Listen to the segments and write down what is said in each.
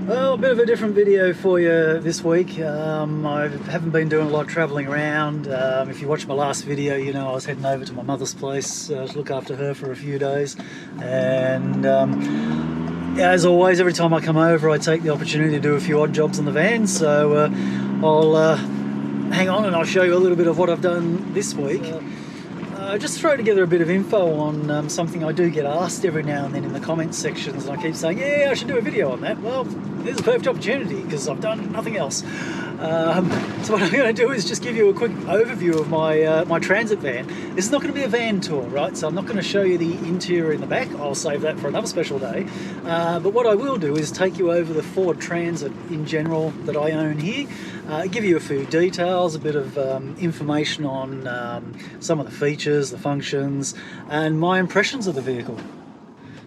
Well, a bit of a different video for you this week. I haven't been doing a lot of travelling around. If you watched my last video, you know I was heading over to my mother's place to look after her for a few days. And yeah, as always, every time I come over, I take the opportunity to do a few odd jobs on the van. So I'll hang on and I'll show you a little bit of what I've done this week. Just throw together a bit of info on something I do get asked every now and then in the comments sections, and I keep saying, yeah, I should do a video on that. Well, this is a perfect opportunity because I've done nothing else. So what I'm going to do is just give you a quick overview of my transit van. This is not going to be a van tour, right? So I'm not going to show you the interior in the back. I'll save that for another special day. But what I will do is take you over the Ford Transit in general that I own here, give you a few details, a bit of information on some of the features, the functions, and my impressions of the vehicle.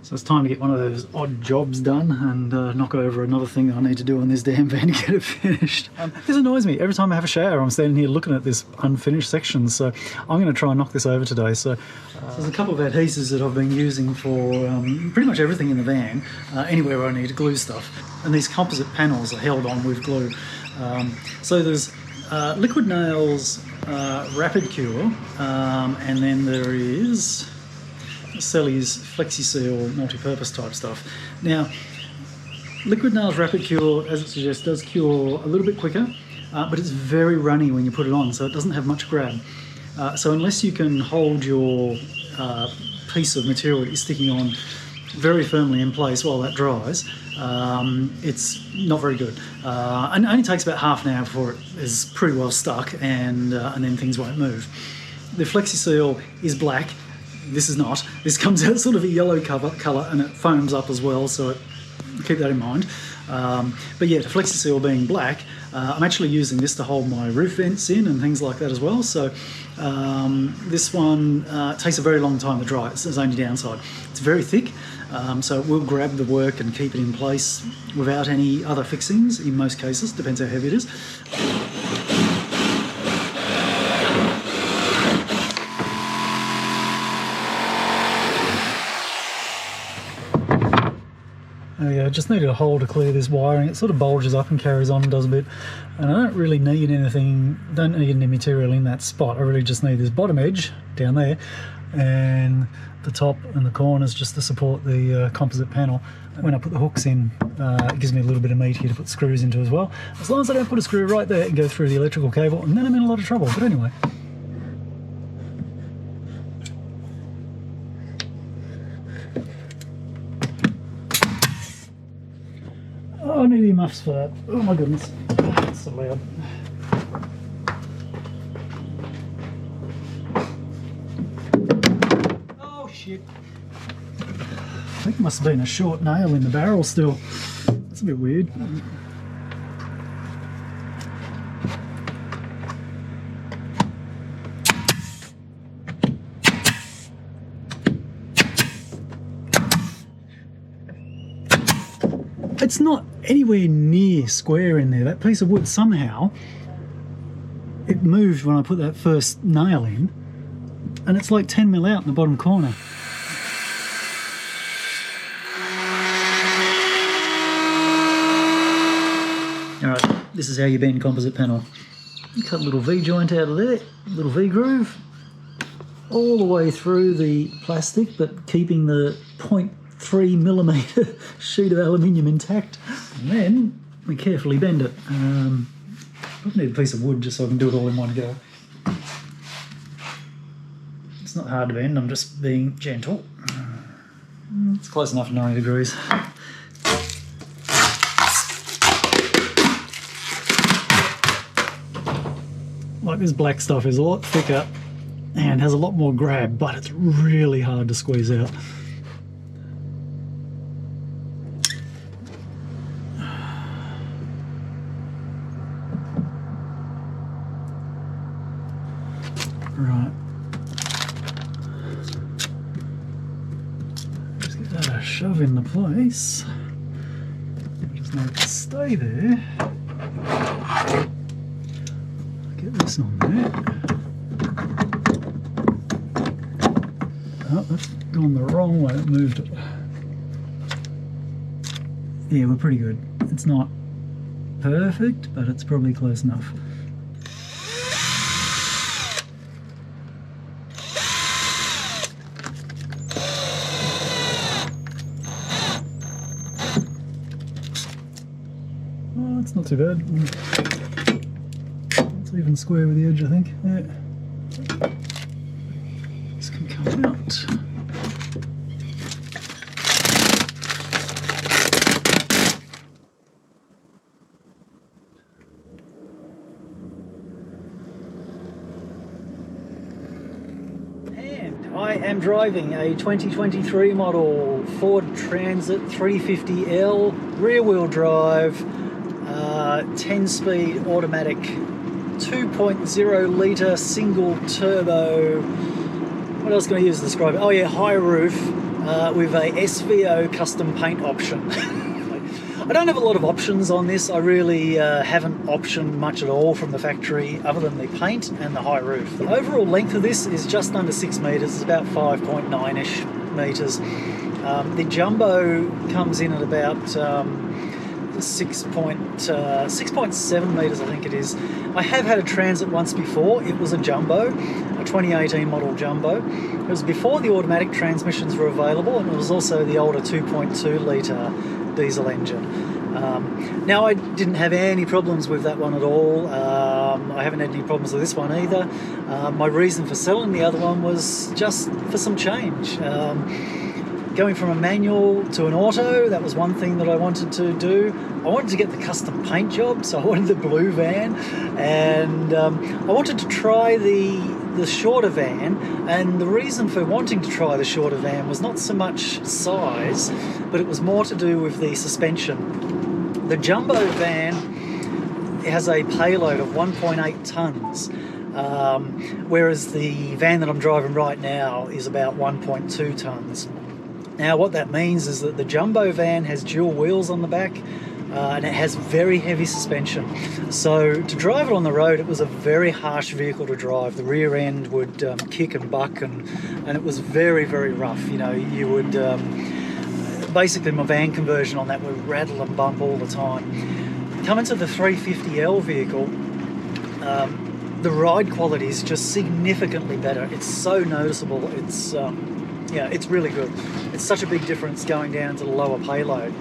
So it's time to get one of those odd jobs done and knock over another thing that I need to do on this damn van to get it finished. This annoys me. Every time I have a shower, I'm standing here looking at this unfinished section, so I'm going to try and knock this over today. So there's a couple of adhesives that I've been using for pretty much everything in the van, anywhere where I need to glue stuff. And these composite panels are held on with glue. So there's Liquid Nails Rapid Cure, and then there is Selly's Flexi Seal multi-purpose type stuff. Now, Liquid Nails Rapid Cure, as it suggests, does cure a little bit quicker, but it's very runny when you put it on, so it doesn't have much grab. So unless you can hold your piece of material that you're sticking on very firmly in place while that dries, it's not very good. And it only takes about half an hour before it is pretty well stuck, and then things won't move. The Flexi Seal is black. This is not. This comes out sort of a yellow colour and it foams up as well, so keep that in mind. But yeah, the Flexi Seal being black, I'm actually using this to hold my roof vents in and things like that as well. So this one takes a very long time to dry. It's its only downside. It's very thick, so it will grab the work and keep it in place without any other fixings in most cases. Depends how heavy it is. I just needed a hole to clear this wiring. It sort of bulges up and carries on and does a bit, and I don't really need anything, don't need any material in that spot. I really just need this bottom edge down there and the top and the corners just to support the composite panel. When I put the hooks in, it gives me a little bit of meat here to put screws into as well, as long as I don't put a screw right there and go through the electrical cable, and then I'm in a lot of trouble. But anyway, I need earmuffs for that. Oh my goodness, that's so loud. Oh shit. I think it must have been a short nail in the barrel still. That's a bit weird. It's not anywhere near square in there. That piece of wood, somehow it moved when I put that first nail in, and it's like 10 mil out in the bottom corner. Alright, this is how you bend composite panel. You cut a little V-joint out of there, little V-groove, all the way through the plastic, but keeping the 0.3mm sheet of aluminium intact, and then we carefully bend it. I need a piece of wood just so I can do it all in one go. It's not hard to bend, I'm just being gentle. It's close enough, 90 degrees. Like, this black stuff is a lot thicker and has a lot more grab, but it's really hard to squeeze out. Right. Just get that a shove into place. Just need it to stay there. Get this on there. Oh, that's gone the wrong way, it moved it. yeah, we're pretty good. It's not perfect, but it's probably close enough. Oh, it's not too bad. It's even square with the edge, I think. Yeah. This can come out. I am driving a 2023 model Ford Transit 350L rear-wheel drive, 10-speed automatic, 2.0 litre single turbo. What else can I use to describe it? Oh yeah, high roof with a SVO custom paint option. I don't have a lot of options on this. I really haven't optioned much at all from the factory other than the paint and the high roof. The overall length of this is just under 6 metres. It's about 5.9-ish metres. The jumbo comes in at about 6.7 metres, I think it is. I have had a Transit once before. It was a jumbo, a 2018 model jumbo. It was before the automatic transmissions were available, and it was also the older 2.2 litre diesel engine. Now, I didn't have any problems with that one at all. I haven't had any problems with this one either. My reason for selling the other one was just for some change. Going from a manual to an auto, that was one thing that I wanted to do. I wanted to get the custom paint job, so I wanted the blue van, and I wanted to try the shorter van, and the reason for wanting to try the shorter van was not so much size, but it was more to do with the suspension. The jumbo van has a payload of 1.8 tonnes, whereas the van that I'm driving right now is about 1.2 tonnes. Now what that means is that the jumbo van has dual wheels on the back, and it has very heavy suspension. So to drive it on the road, it was a very harsh vehicle to drive. The rear end would kick and buck, and it was very, very rough. You know, you would, basically my van conversion on that would rattle and bump all the time. Coming to the 350L vehicle, the ride quality is just significantly better. It's so noticeable. It's, yeah, it's really good. It's such a big difference going down to the lower payload.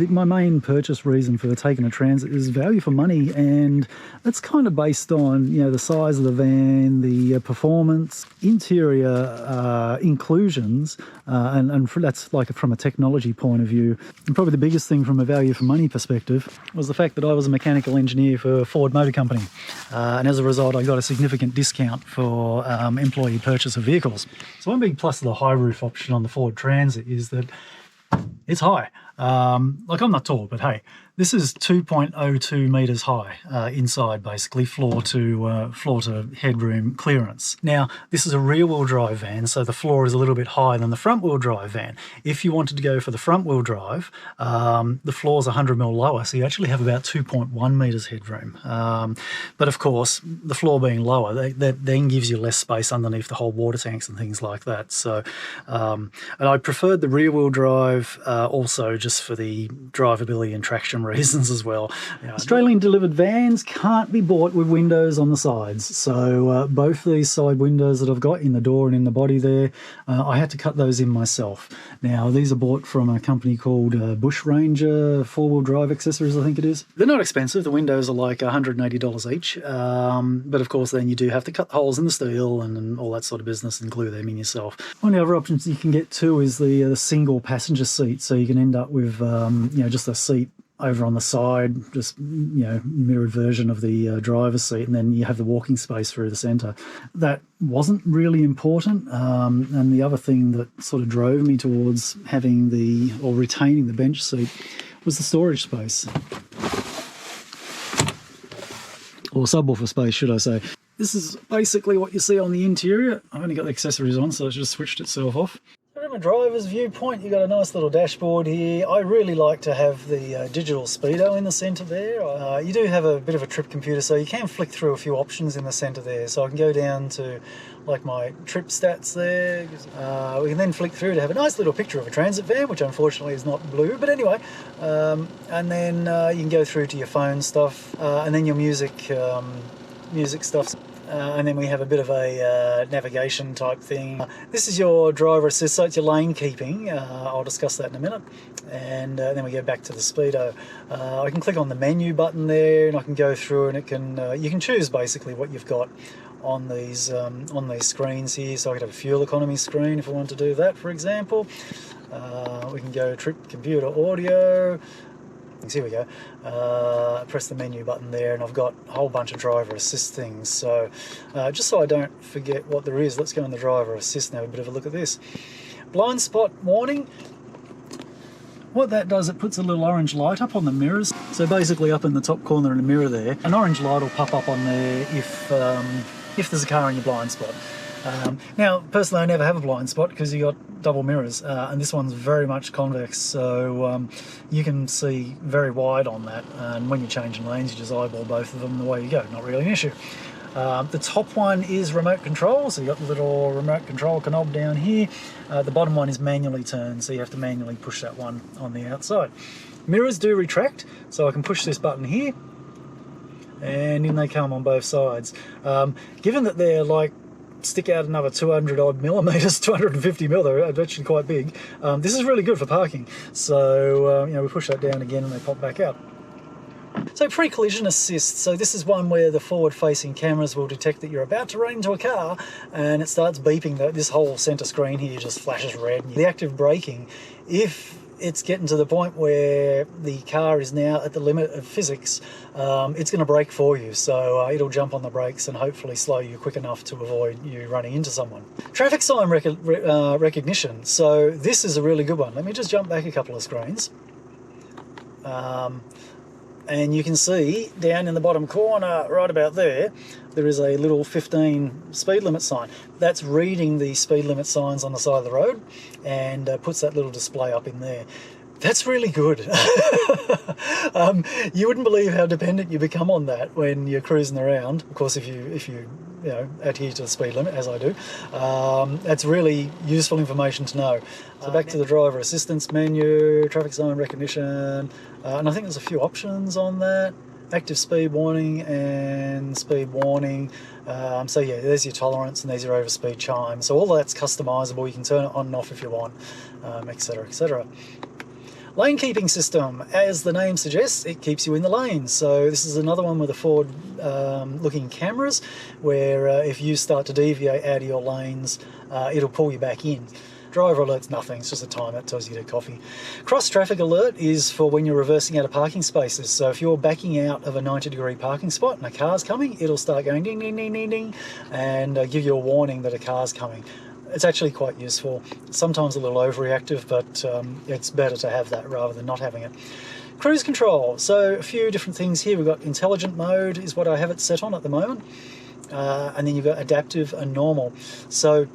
My main purchase reason for taking a Transit is value for money, and that's kind of based on, you know, the size of the van, the performance, interior inclusions, and that's like from a technology point of view. And probably the biggest thing from a value for money perspective was the fact that I was a mechanical engineer for Ford Motor Company, and as a result I got a significant discount for employee purchase of vehicles. So one big plus of the high roof option on the Ford Transit is that it's high. Like, I'm not tall, but hey, this is 2.02 metres high inside, basically, floor to headroom clearance. Now, this is a rear-wheel drive van, so the floor is a little bit higher than the front-wheel drive van. If you wanted to go for the front-wheel drive, the floor is 100 mil lower, so you actually have about 2.1 metres headroom. But of course, the floor being lower, that then gives you less space underneath the whole water tanks and things like that. So, and I preferred the rear-wheel drive also just for the drivability and traction reasons as well. Australian delivered vans can't be bought with windows on the sides, so both these side windows that I've got in the door and in the body there, I had to cut those in myself. Now, these are bought from a company called Bush Ranger four-wheel drive accessories, I think it is. They're not expensive. The windows are like $180 each, but of course then you do have to cut holes in the steel and all that sort of business and glue them in yourself. One of the other options you can get too is the single passenger seat, so you can end up with you know, just a seat over on the side, just, you know, mirrored version of the driver's seat, and then you have the walking space through the centre. That wasn't really important, and the other thing that sort of drove me towards having or retaining the bench seat was the storage space, or subwoofer space, should I say. This is basically what you see on the interior. I've only got the accessories on, so it's just switched itself off. From a driver's viewpoint, you've got a nice little dashboard here. I really like to have the digital speedo in the centre there. You do have a bit of a trip computer, so you can flick through a few options in the centre there. So I can go down to like my trip stats there. We can then flick through to have a nice little picture of a transit van, which unfortunately is not blue, but anyway. And then you can go through to your phone stuff, and then your music stuff. And then we have a bit of a navigation type thing. This is your driver assist, so it's your lane keeping. I'll discuss that in a minute. And then we go back to the speedo. I can click on the menu button there, and I can go through, and it can you can choose basically what you've got on these screens here. So I could have a fuel economy screen if I want to do that, for example. We can go trip computer audio. Here we go. Press the menu button there, and I've got a whole bunch of driver assist things. So just so I don't forget what there is, let's go in the driver assist and have a bit of a look at this. Blind spot warning. What that does, it puts a little orange light up on the mirrors. So basically up in the top corner of the mirror there, an orange light will pop up on there if there's a car in your blind spot. Now, personally, I never have a blind spot because you got double mirrors, and this one's very much convex, so you can see very wide on that, and when you're changing lanes, you just eyeball both of them, the way you go, not really an issue. The top one is remote control, so you've got the little remote control knob down here. The bottom one is manually turned, so you have to manually push that one on the outside. Mirrors do retract, so I can push this button here, and in they come on both sides. Given that they're like stick out another 200 odd millimeters, 250 mil, they're actually quite big. This is really good for parking. So you know, we push that down again and they pop back out. So PreCollision Assist, so this is one where the forward-facing cameras will detect that you're about to run into a car, and it starts beeping. This whole centre screen here just flashes red. The active braking, if it's getting to the point where the car is now at the limit of physics, it's going to brake for you, so it'll jump on the brakes and hopefully slow you quick enough to avoid you running into someone. Traffic sign recognition, so this is a really good one. Let me just jump back a couple of screens. And you can see down in the bottom corner, right about there, there is a little 15 speed limit sign. That's reading the speed limit signs on the side of the road and puts that little display up in there. That's really good. You wouldn't believe how dependent you become on that when you're cruising around. Of course, if you adhere to the speed limit, as I do, that's really useful information to know. So back to the driver assistance menu, traffic sign recognition, and I think there's a few options on that. Active speed warning and speed warning. So yeah, there's your tolerance and there's your overspeed chime. So all that's customizable. You can turn it on and off if you want, etc., etc. Lane keeping system, as the name suggests, it keeps you in the lane. So this is another one with the forward looking cameras where if you start to deviate out of your lanes, it'll pull you back in. Driver alert's nothing, it's just a timer that tells you to get coffee. Cross traffic alert is for when you're reversing out of parking spaces. So if you're backing out of a 90-degree parking spot and a car's coming, it'll start going ding, ding, ding, ding, ding, and give you a warning that a car's coming. It's actually quite useful. Sometimes a little overreactive, but it's better to have that rather than not having it. Cruise control. So a few different things here. We've got intelligent mode is what I have it set on at the moment. And then you've got adaptive and normal. So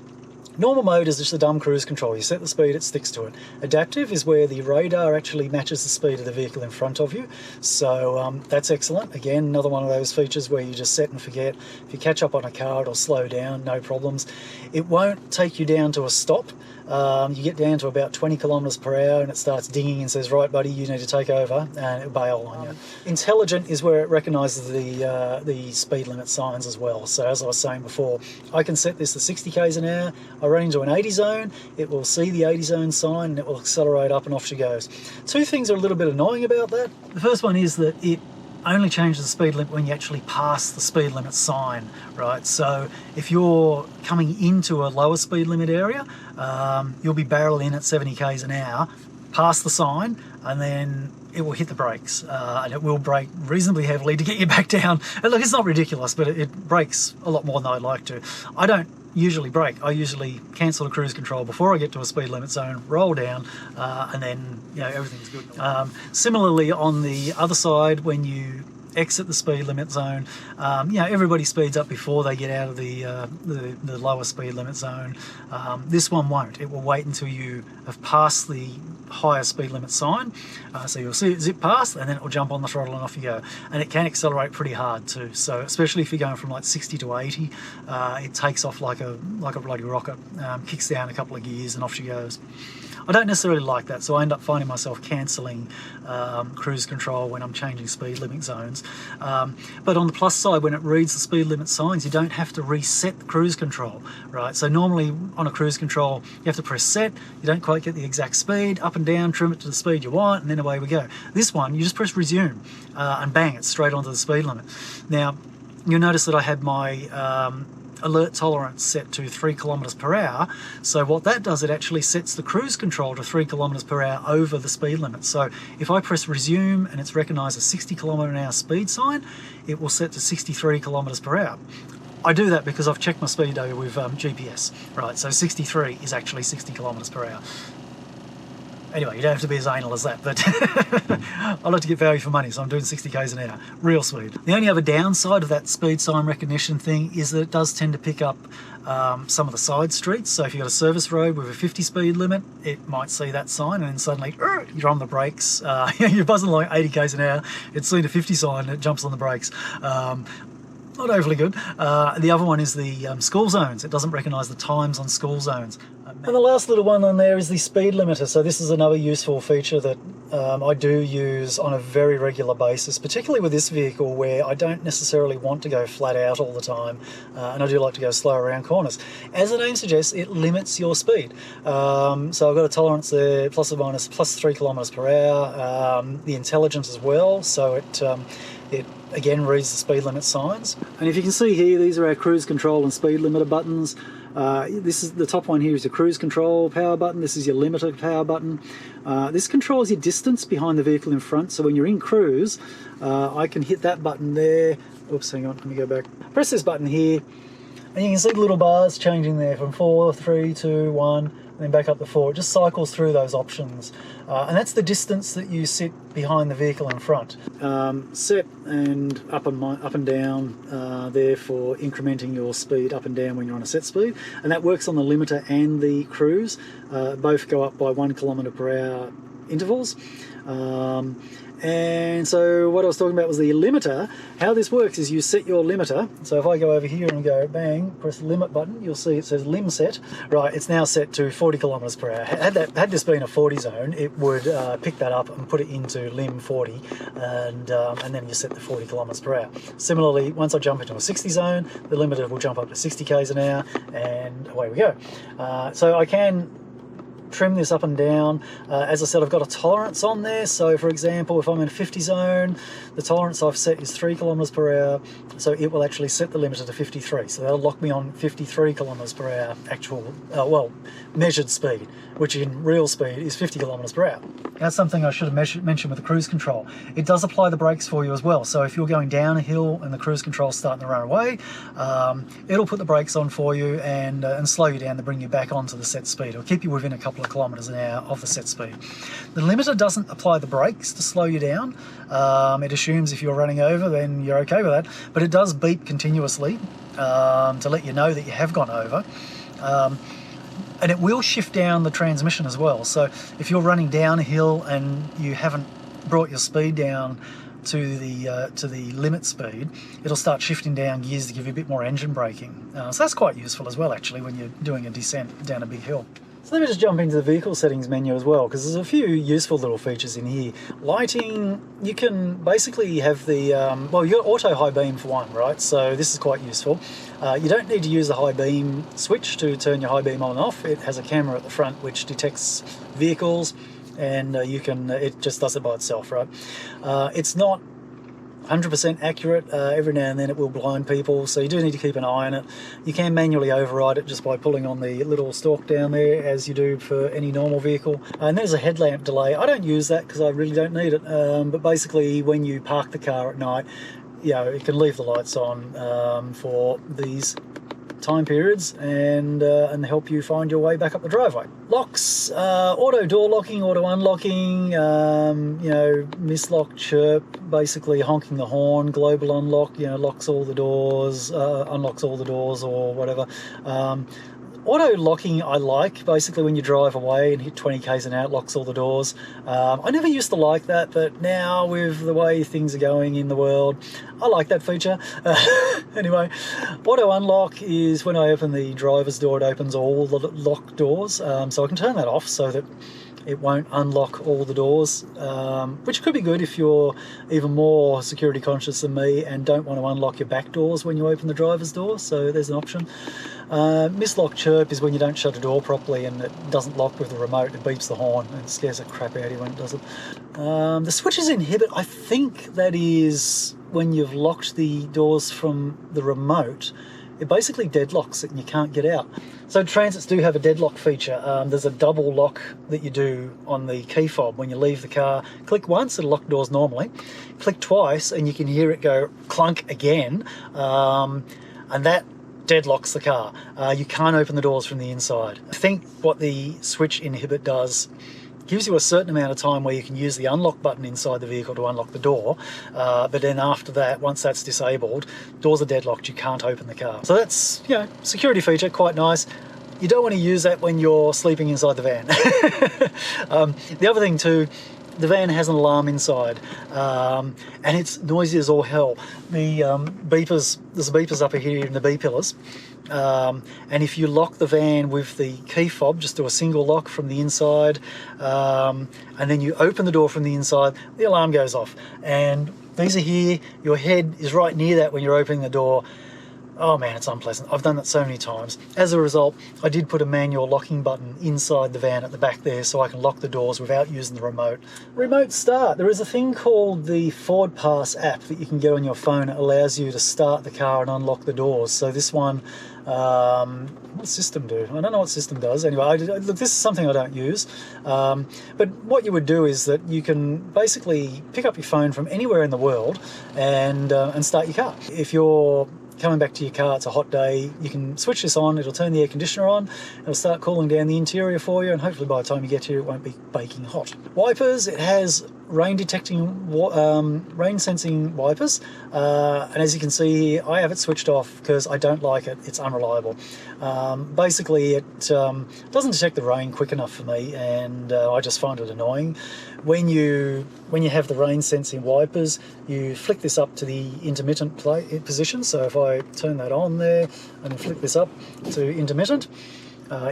normal mode is just a dumb cruise control. You set the speed, it sticks to it. Adaptive is where the radar actually matches the speed of the vehicle in front of you. So that's excellent. Again, another one of those features where you just set and forget. If you catch up on a car, it'll slow down, no problems. It won't take you down to a stop. You get down to about 20 kilometers per hour and it starts dinging and says, right buddy, you need to take over, and it'll bail on you. Intelligent is where it recognises the speed limit signs as well. So as I was saying before, I can set this to 60 k's an hour. I run into an 80 zone, it will see the 80 zone sign and it will accelerate up and off she goes. Two things are a little bit annoying about that. The first one is that it only changes the speed limit when you actually pass the speed limit sign, right? So if you're coming into a lower speed limit area, you'll be barreling in at 70 k's an hour, pass the sign, and then it will hit the brakes, and it will brake reasonably heavily to get you back down. And look, it's not ridiculous, but it brakes a lot more than I'd like to. I don't usually brake. I usually cancel the cruise control before I get to a speed limit zone, roll down, and then everything's good. Similarly, on the other side, when you exit the speed limit zone. You know, everybody speeds up before they get out of the lower speed limit zone. This one won't. It will wait until you have passed the higher speed limit sign. So you'll see it zip past, and then it will jump on the throttle and off you go. And it can accelerate pretty hard too. So especially if you're going from like 60 to 80, it takes off like a bloody rocket. Kicks down a couple of gears and off she goes. I don't necessarily like that, so I end up finding myself cancelling cruise control when I'm changing speed limit zones. But on the plus side, when it reads the speed limit signs, you don't have to reset the cruise control, right? So normally on a cruise control, you have to press set, you don't quite get the exact speed, up and down, trim it to the speed you want, and then away we go. This one, you just press resume, and bang, it's straight onto the speed limit. Now, you'll notice that I had my alert tolerance set to 3 kilometers per hour. So what that does, it actually sets the cruise control to 3 kilometers per hour over the speed limit. So if I press resume and it's recognized a 60 kilometer an hour speed sign, it will set to 63 kilometers per hour. I do that because I've checked my speedo with GPS, right? So 63 is actually 60 kilometers per hour. Anyway, you don't have to be as anal as that, but I like to get value for money, so I'm doing 60 k's an hour, real speed. The only other downside of that speed sign recognition thing is that it does tend to pick up some of the side streets. So if you've got a service road with a 50 speed limit, it might see that sign and then suddenly you're on the brakes. You're buzzing like 80 k's an hour, it's seen a 50 sign and it jumps on the brakes. Not overly good. The other one is the school zones. It doesn't recognise the times on school zones. And the last little one on there is the speed limiter. So this is another useful feature that I do use on a very regular basis, particularly with this vehicle where I don't necessarily want to go flat out all the time, and I do like to go slow around corners. As the name suggests, it limits your speed. So I've got a tolerance there, plus or minus plus 3 kilometers per hour. The intelligence as well, so it again reads the speed limit signs. And if you can see here, these are our cruise control and speed limiter buttons. This is the top one here is your cruise control power button. This is your limiter power button. This controls your distance behind the vehicle in front. So when you're in cruise, I can hit that button there. Oops, hang on, let me go back. Press this button here, and you can see the little bars changing there from 4, 3, 2, 1, and then back up to 4. It just cycles through those options. And that's the distance that you sit behind the vehicle in front. Set and up and down there for incrementing your speed up and down when you're on a set speed. And that works on the limiter and the cruise. Both go up by 1 kilometer per hour intervals. And so what I was talking about was the limiter. How this works is you set your limiter. So if I go over here and go bang, press the limit button, you'll see it says lim set. Right, it's now set to 40 kilometers per hour. Had this been a 40 zone, it would pick that up and put it into lim 40, and then you set the 40 kilometers per hour. Similarly, once I jump into a 60 zone, the limiter will jump up to 60 k's an hour, and away we go. So I can trim this up and down. As I said, I've got a tolerance on there. So for example, if I'm in a 50 zone, the tolerance I've set is 3 kilometers per hour. So it will actually set the limiter to 53. So that'll lock me on 53 kilometers per hour actual, well, measured speed, which in real speed is 50 kilometers per hour. That's something I should have mentioned with the cruise control. It does apply the brakes for you as well. So if you're going down a hill and the cruise control's starting to run away, it'll put the brakes on for you and slow you down to bring you back onto the set speed. It'll keep you within a couple of kilometers an hour of the set speed. The limiter doesn't apply the brakes to slow you down. It assumes if you're running over, then you're okay with that. But it does beep continuously to let you know that you have gone over. And it will shift down the transmission as well. So if you're running down a hill and you haven't brought your speed down to the limit speed, it'll start shifting down gears to give you a bit more engine braking. So that's quite useful as well, actually, when you're doing a descent down a big hill. So let me just jump into the vehicle settings menu as well, because there's a few useful little features in here. Lighting, you can basically have the, well, you've got auto high beam for one, right? So this is quite useful. You don't need to use the high beam switch to turn your high beam on and off. It has a camera at the front which detects vehicles, and it just does it by itself, right? It's not 100% accurate. Every now and then it will blind people, so you do need to keep an eye on it. You can manually override it just by pulling on the little stalk down there, as you do for any normal vehicle. And there's a headlamp delay. I don't use that because I really don't need it, but basically when you park the car at night, you know, it can leave the lights on for these time periods and help you find your way back up the driveway. Locks, auto door locking, auto unlocking, you know, mislock, chirp, basically honking the horn, global unlock, you know, locks all the doors, unlocks all the doors or whatever. Auto locking I like, basically when you drive away and hit 20 k's an hour, it locks all the doors. I never used to like that, but now with the way things are going in the world, I like that feature. Anyway, auto unlock is when I open the driver's door, it opens all the locked doors. So I can turn that off so that it won't unlock all the doors, which could be good if you're even more security conscious than me and don't want to unlock your back doors when you open the driver's door, so there's an option. Mislock chirp is when you don't shut a door properly and it doesn't lock with the remote, it beeps the horn and it scares the crap out of you when it does it. The switches inhibit, I think that is when you've locked the doors from the remote, it basically deadlocks it and you can't get out. So transits do have a deadlock feature. There's a double lock that you do on the key fob when you leave the car. Click once, it'll lock doors normally. Click twice and you can hear it go clunk again, and that deadlocks the car. You can't open the doors from the inside. I think what the switch inhibit does, gives you a certain amount of time where you can use the unlock button inside the vehicle to unlock the door, but then after that, once that's disabled, doors are deadlocked, you can't open the car. So that's, you know, security feature, quite nice. You don't want to use that when you're sleeping inside the van. The other thing too, the van has an alarm inside, and it's noisy as all hell. The beepers, there's beepers up here in the B pillars, and if you lock the van with the key fob, just do a single lock from the inside, and then you open the door from the inside, the alarm goes off. And these are here, your head is right near that when you're opening the door. Oh man, it's unpleasant. I've done that so many times. As a result, I did put a manual locking button inside the van at the back there so I can lock the doors without using the remote. Remote start. There is a thing called the Ford Pass app that you can get on your phone. It allows you to start the car and unlock the doors. So this one, what system do? I don't know what system does. Anyway, look, this is something I don't use. But what you would do is that you can basically pick up your phone from anywhere in the world and start your car. If you're coming back to your car, it's a hot day, you can switch this on, it'll turn the air conditioner on, it'll start cooling down the interior for you, and hopefully by the time you get here it won't be baking hot. Wipers, it has rain sensing wipers, and as you can see here, I have it switched off because I don't like it, it's unreliable. Basically it doesn't detect the rain quick enough for me, and I just find it annoying. When you have the rain sensing wipers, you flick this up to the intermittent position. So if I turn that on there and then flick this up to intermittent,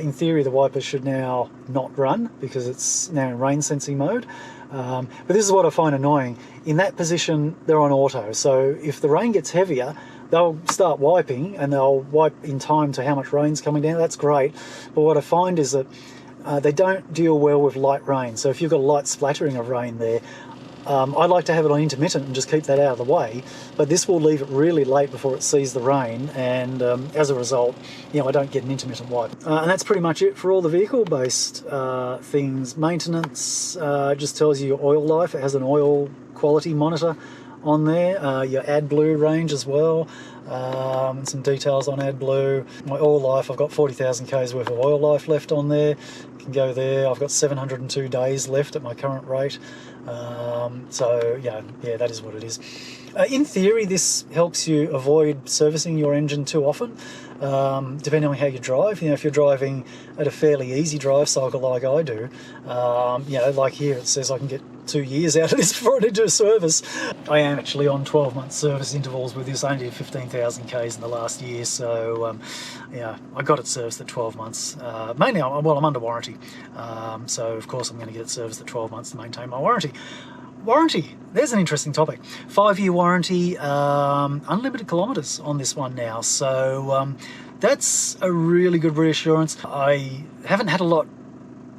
in theory the wipers should now not run because it's now in rain sensing mode. But this is what I find annoying. In that position they're on auto, so if the rain gets heavier they'll start wiping and they'll wipe in time to how much rain's coming down. That's great, but what I find is that they don't deal well with light rain. So if you've got a light splattering of rain there, I like to have it on intermittent and just keep that out of the way, but this will leave it really late before it sees the rain, and as a result, you know, I don't get an intermittent wipe. And that's pretty much it for all the vehicle-based things. Maintenance just tells you your oil life. It has an oil quality monitor on there, your AdBlue range as well, some details on AdBlue. My oil life, I've got 40,000 k's worth of oil life left on there. You can go there. I've got 702 days left at my current rate. So yeah, that is what it is. In theory, this helps you avoid servicing your engine too often, depending on how you drive. You know, if you're driving at a fairly easy drive cycle like I do, you know, like here it says I can get 2 years out of this before I need to do a service. I am actually on 12-month service intervals with this. I only did 15,000 k's in the last year, so yeah, I got it serviced at 12 months. Mainly, I'm under warranty, so of course I'm going to get it serviced at 12 months to maintain my warranty. Warranty, there's an interesting topic. 5-year warranty, unlimited kilometres on this one now, so that's a really good reassurance. I haven't had a lot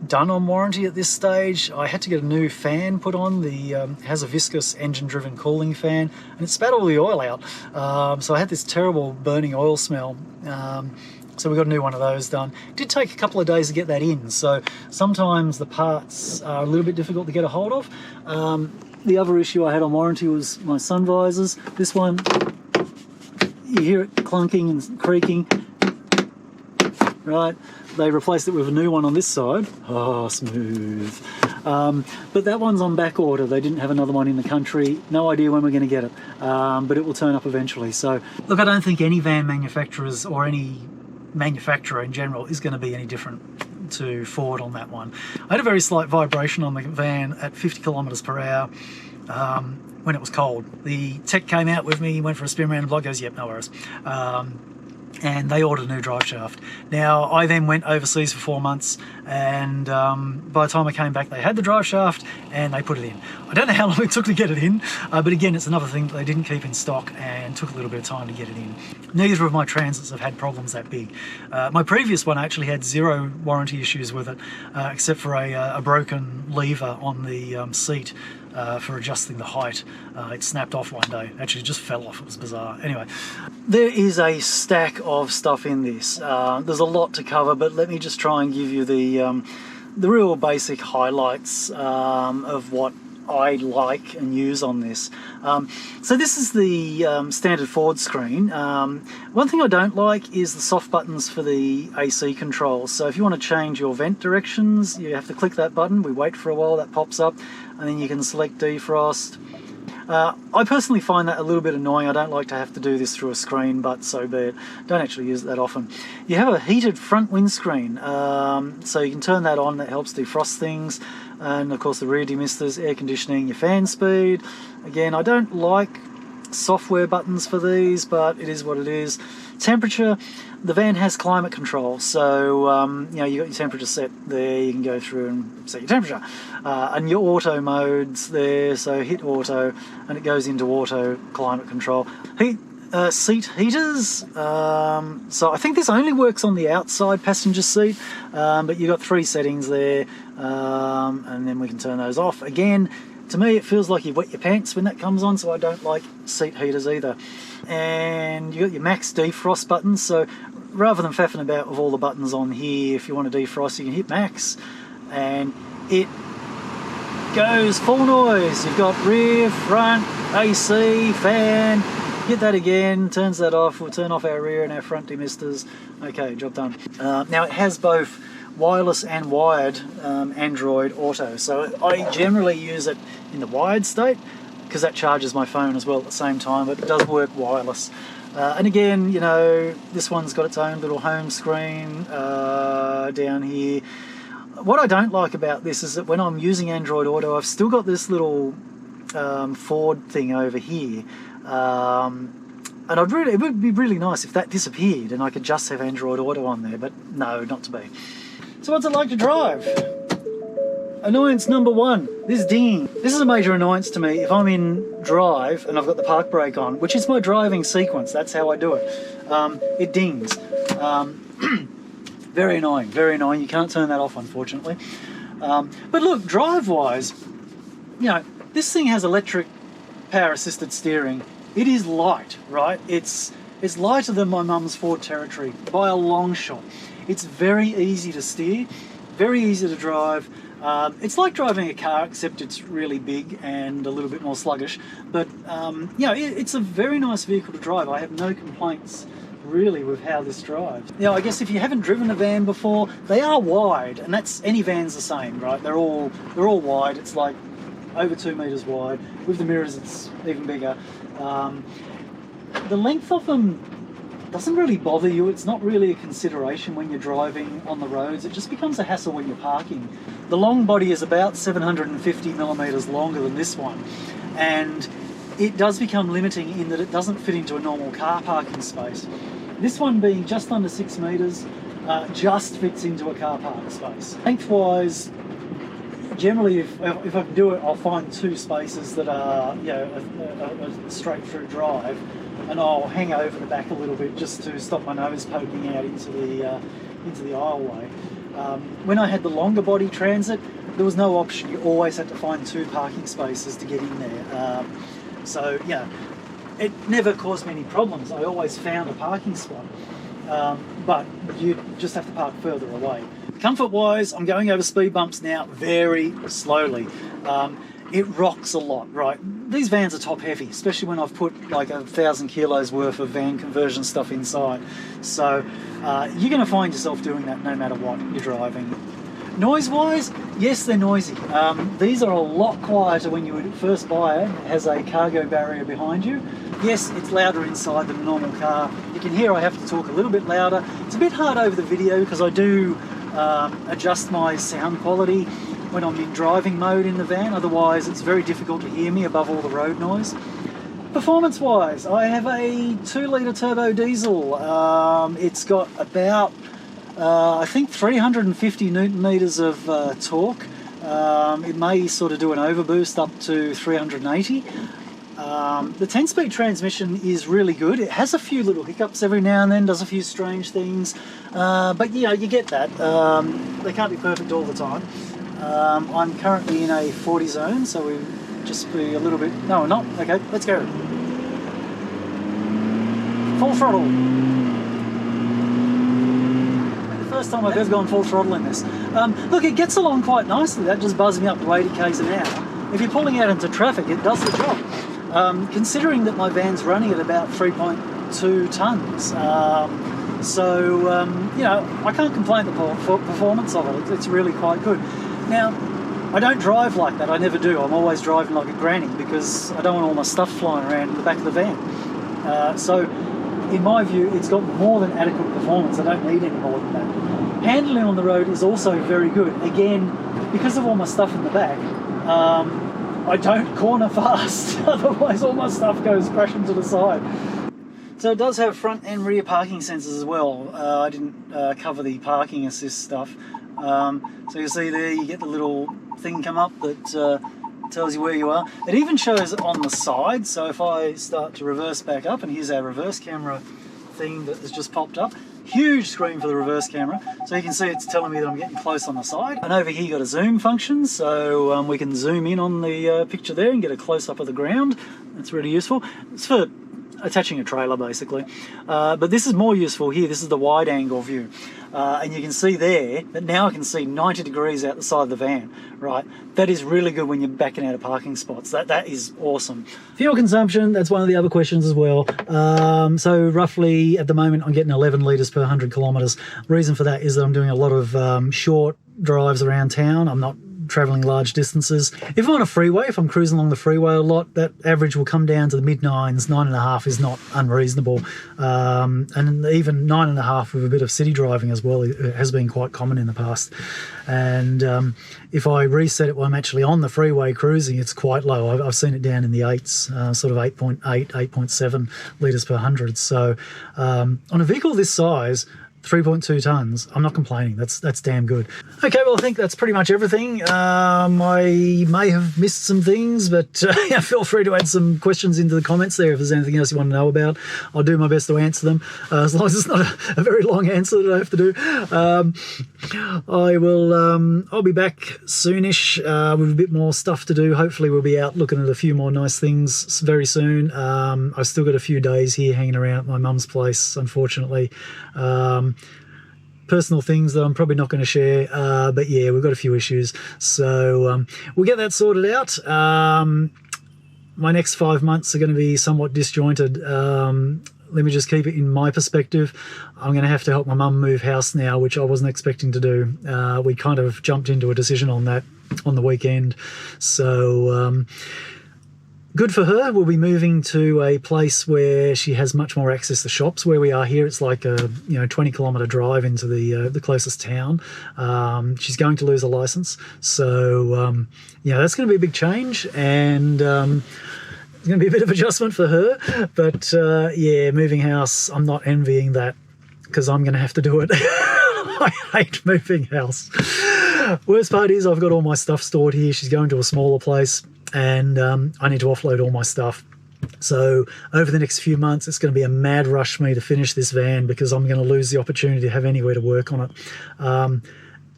done on warranty at this stage. I had to get a new fan put on. It has a viscous engine-driven cooling fan, and it spat all the oil out. So I had this terrible burning oil smell. So we got a new one of those done. It did take a couple of days to get that in, so sometimes the parts are a little bit difficult to get a hold of. The other issue I had on warranty was my sun visors. This one, you hear it clunking and creaking. right? They replaced it with a new one on this side. Oh, smooth. But that one's on back order. They didn't have another one in the country. No idea when we're going to get it, but it will turn up eventually. So, look, I don't think any van manufacturers or any manufacturer in general is going to be any different to Ford on that one. I had a very slight vibration on the van at 50 kilometers per hour when it was cold. The tech came out with me, went for a spin around the block, goes, yep, no worries. And they ordered a new drive shaft. Now, I then went overseas for 4 months, and by the time I came back, they had the drive shaft and they put it in. I don't know how long it took to get it in, but again, it's another thing that they didn't keep in stock and took a little bit of time to get it in. Neither of my Transits have had problems that big. My previous one actually had 0 warranty issues with it, except for a broken lever on the seat. For adjusting the height. It snapped off one day. Actually, it just fell off. It was bizarre. Anyway, there is a stack of stuff in this. There's a lot to cover, but let me just try and give you the real basic highlights of what I like and use on this. So this is the standard Ford screen. One thing I don't like is the soft buttons for the AC controls. So if you want to change your vent directions, you have to click that button. We wait for a while, that pops up, and then you can select defrost. I personally find that a little bit annoying. I don't like to have to do this through a screen, but so be it. Don't actually use it that often. You have a heated front windscreen, so you can turn that on. That helps defrost things. And of course the rear demisters, air conditioning, your fan speed. Again, I don't like software buttons for these, but it is what it is. Temperature, the van has climate control, so you know, you got your temperature set there. You can go through and set your temperature, and your auto modes there. So hit auto, and it goes into auto climate control. Seat heaters. So I think this only works on the outside passenger seat, but you've got 3 settings there, and then we can turn those off. Again, to me, it feels like you wet your pants when that comes on, so I don't like seat heaters either. And you got your max defrost buttons, so rather than faffing about with all the buttons on here, if you want to defrost, you can hit max, and it goes full noise. You've got rear, front, AC, fan. Hit that again, turns that off. We'll turn off our rear and our front demisters. Okay, job done. Now it has both wireless and wired Android Auto, so I generally use it in the wired state because that charges my phone as well at the same time, but it does work wireless. And again, you know, this one's got its own little home screen down here. What I don't like about this is that when I'm using Android Auto, I've still got this little Ford thing over here. And it would be really nice if that disappeared and I could just have Android Auto on there, but no, not to be. So what's it like to drive? Annoyance number 1, this dinging. This is a major annoyance to me if I'm in drive and I've got the park brake on, which is my driving sequence, that's how I do it. It dings. Very annoying, very annoying. You can't turn that off, unfortunately. But look, drive-wise, you know, this thing has electric power-assisted steering. It is light, right? It's lighter than my mum's Ford Territory by a long shot. It's very easy to steer, very easy to drive. It's like driving a car, except it's really big and a little bit more sluggish. But you know, it's a very nice vehicle to drive. I have no complaints really with how this drives. Now, I guess if you haven't driven a van before, they are wide, and that's any van's the same, right? They're all wide. It's like over 2 meters wide. With the mirrors, it's even bigger. The length of them doesn't really bother you. It's not really a consideration when you're driving on the roads. It just becomes a hassle when you're parking. The long body is about 750 millimeters longer than this one, and it does become limiting in that it doesn't fit into a normal car parking space. This one being just under 6 meters just fits into a car park space. Lengthwise, generally, if I can do it, I'll find 2 spaces that are, you know, a straight through drive, and I'll hang over the back a little bit just to stop my nose poking out into the aisleway. When I had the longer body Transit, there was no option. You always had to find 2 parking spaces to get in there. So yeah, it never caused me any problems. I always found a parking spot, but you just have to park further away. Comfort-wise, I'm going over speed bumps now very slowly. it rocks a lot, right? These vans are top heavy, especially when I've put like 1,000 kilos worth of van conversion stuff inside. So you're going to find yourself doing that no matter what you're driving. Noise-wise, yes, they're noisy. These are a lot quieter when you would first buy it. It has a cargo barrier behind you. Yes, it's louder inside than a normal car. You can hear I have to talk a little bit louder. It's a bit hard over the video because I do adjust my sound quality when I'm in driving mode in the van. Otherwise, it's very difficult to hear me above all the road noise. Performance-wise, I have a 2-litre turbo diesel. It's got about I think 350 Newton meters of torque. It may sort of do an overboost up to 380. The 10-speed transmission is really good. It has a few little hiccups every now and then, does a few strange things, but you know, you get that. They can't be perfect all the time. I'm currently in a 40 zone, so we'll just be a little bit... No, we're not. Okay, let's go. Full throttle. First time I've ever gone full throttle in this. Look, it gets along quite nicely. That just buzzed me up to 80 k's an hour. If you're pulling out into traffic, it does the job. Considering that my van's running at about 3.2 tonnes, you know, I can't complain the performance of it. It's really quite good. Now, I don't drive like that. I never do. I'm always driving like a granny because I don't want all my stuff flying around in the back of the van. So, in my view, it's got more than adequate performance. I don't need any more than that. Handling on the road is also very good. Again, because of all my stuff in the back, I don't corner fast. Otherwise, all my stuff goes crashing to the side. So it does have front and rear parking sensors as well. I didn't cover the parking assist stuff. So you see there, you get the little thing come up that tells you where you are. It even shows on the side, so if I start to reverse back up, and here's our reverse camera thing that has just popped up. Huge screen for the reverse camera, so you can see it's telling me that I'm getting close on the side. And over here you got a zoom function, so we can zoom in on the picture there and get a close-up of the ground. That's really useful. It's for attaching a trailer basically, but this is more useful here. This is the wide angle view, and you can see there that now I can see 90 degrees out the side of the van, right? That is really good when you're backing out of parking spots. That is awesome. Fuel consumption, that's one of the other questions as well. So roughly at the moment I'm getting 11 litres per 100 kilometres. Reason for that is that I'm doing a lot of short drives around town. I'm not traveling large distances. If I'm on a freeway, if I'm cruising along the freeway a lot, that average will come down to the mid-9s. 9.5 is not unreasonable, and even 9.5 with a bit of city driving as well, it has been quite common in the past. And if I reset it while I'm actually on the freeway cruising, it's quite low. I've seen it down in the 8s, sort of 8.8, 8.7 litres per 100. So on a vehicle this size, 3.2 tonnes, I'm not complaining. That's damn good. Okay, well, I think that's pretty much everything. I may have missed some things, but yeah, feel free to add some questions into the comments there if there's anything else you want to know about. I'll do my best to answer them, as long as it's not a very long answer that I have to do. I'll be back soonish with a bit more stuff to do. Hopefully we'll be out looking at a few more nice things very soon. I've still got a few days here hanging around at my mum's place, unfortunately. Personal things that I'm probably not going to share, but yeah, we've got a few issues, so we'll get that sorted out. My next 5 months are going to be somewhat disjointed. Let me just keep it in my perspective. I'm going to have to help my mum move house now, which I wasn't expecting to do. We kind of jumped into a decision on that on the weekend, so good for her. We'll be moving to a place where she has much more access to shops. Where we are here, it's like a 20-kilometre drive into the closest town. She's going to lose a licence, so that's going to be a big change, and it's going to be a bit of adjustment for her. But yeah, moving house, I'm not envying that because I'm going to have to do it. I hate moving house. Worst part is I've got all my stuff stored here. She's going to a smaller place, and I need to offload all my stuff. So over the next few months, it's going to be a mad rush for me to finish this van because I'm going to lose the opportunity to have anywhere to work on it.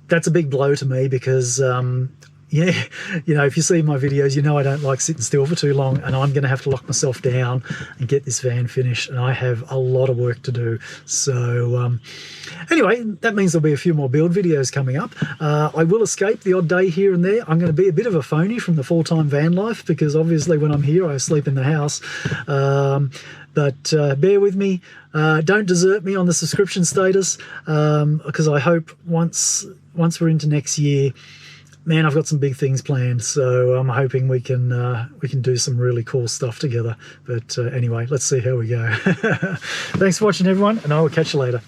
That's a big blow to me because yeah, you know, if you see my videos, you know I don't like sitting still for too long, and I'm going to have to lock myself down and get this van finished, and I have a lot of work to do. So anyway, that means there'll be a few more build videos coming up. I will escape the odd day here and there. I'm going to be a bit of a phony from the full-time van life, because obviously when I'm here I sleep in the house. But bear with me. Don't desert me on the subscription status, because I hope once we're into next year, man, I've got some big things planned, so I'm hoping we can do some really cool stuff together. But anyway, let's see how we go. Thanks for watching, everyone, and I will catch you later.